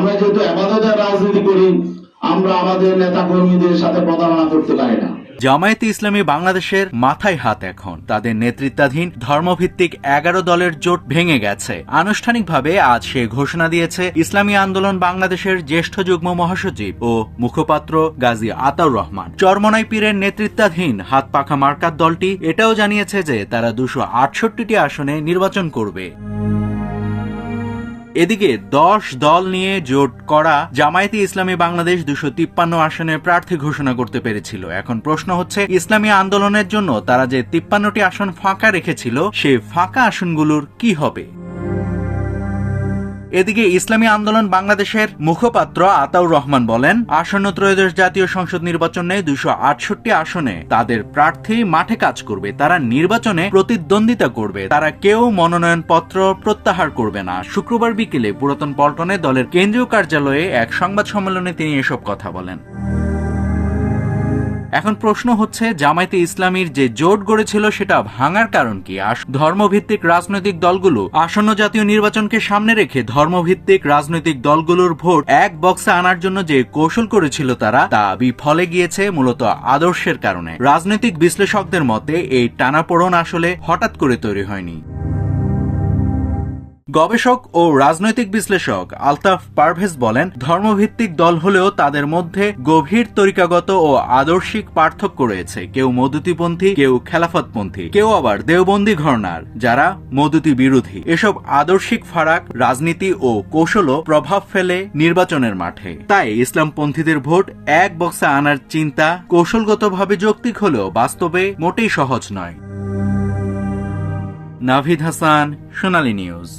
আমরা যেহেতু ইবাদতের রাজনীতি করি, আমরা আমাদের নেতা কর্মীদের সাথে প্রতারণা করতে পারি না। জামায়াতে ইসলামী বাংলাদেশের মাথায় হাত এখন। তাদের নেতৃত্বাধীন ধর্মভিত্তিক 11 দলের জোট ভেঙে গেছে। আনুষ্ঠানিকভাবে আজ সে ঘোষণা দিয়েছে ইসলামী আন্দোলন বাংলাদেশের জ্যেষ্ঠ যুগ্ম মহাসচিব ও মুখপাত্র গাজী আতাউর রহমান। চরমনাই পীরের নেতৃত্বাধীন হাত পাখা মার্কার দলটি এটাও জানিয়েছে যে তারা 268টি আসনে নির্বাচন করবে। এদিকে 10 দল নিয়ে জোট করা জামায়াতে ইসলামী বাংলাদেশ 253 আসনের প্রার্থী ঘোষণা করতে পেরেছিল। এখন প্রশ্ন হচ্ছে, ইসলামী আন্দোলনের জন্য তারা যে 53টি আসন ফাঁকা রেখেছিল, সেই ফাঁকা আসনগুলোর কি হবে? এদিকে ইসলামী আন্দোলন বাংলাদেশের মুখপাত্র আতাউর রহমান বলেন, আসন্ন ত্রয়োদশ জাতীয় সংসদ নির্বাচনে 268 আসনে তাদের প্রার্থী মাঠে কাজ করবে। তারা নির্বাচনে প্রতিদ্বন্দ্বিতা করবে। তারা কেউ মনোনয়নপত্র প্রত্যাহার করবে না। শুক্রবার বিকেলে পুরাতন পল্টনে দলের কেন্দ্রীয় কার্যালয়ে এক সংবাদ সম্মেলনে তিনি এসব কথা বলেন। এখন প্রশ্ন হচ্ছে, জামায়াতে ইসলামীর যে জোট গড়েছিল সেটা ভাঙার কারণ কি? ধর্মভিত্তিক রাজনৈতিক দলগুলো আসন্ন জাতীয় নির্বাচনকে সামনে রেখে ধর্মভিত্তিক রাজনৈতিক দলগুলোর ভোট এক বক্সে আনার জন্য যে কৌশল করেছিল তারা, তা বিফলে গিয়েছে মূলত আদর্শের কারণে। রাজনৈতিক বিশ্লেষকদের মতে এই টানাপোড়েন আসলে হঠাৎ করে তৈরি হয়নি। গবেষক ও রাজনৈতিক বিশ্লেষক আলতাফ পারভেজ বলেন, ধর্মভিত্তিক দল হলেও তাদের মধ্যে গভীর তরিকাগত ও আদর্শিক পার্থক্য রয়েছে। কেউ মদুতিপন্থী, কেউ খেলাফতপন্থী, কেউ আবার দেওবন্দি ঘরানার, যারা মদুতি বিরোধী। এসব আদর্শিক ফারাক রাজনীতি ও কৌশলও প্রভাব ফেলে নির্বাচনের মাঠে। তাই ইসলামপন্থীদের ভোট এক বক্সে আনার চিন্তা কৌশলগতভাবে যৌক্তিক হলেও বাস্তবে মোটেই সহজ নয়। নাভিদ হাসান, সোনালী নিউজ।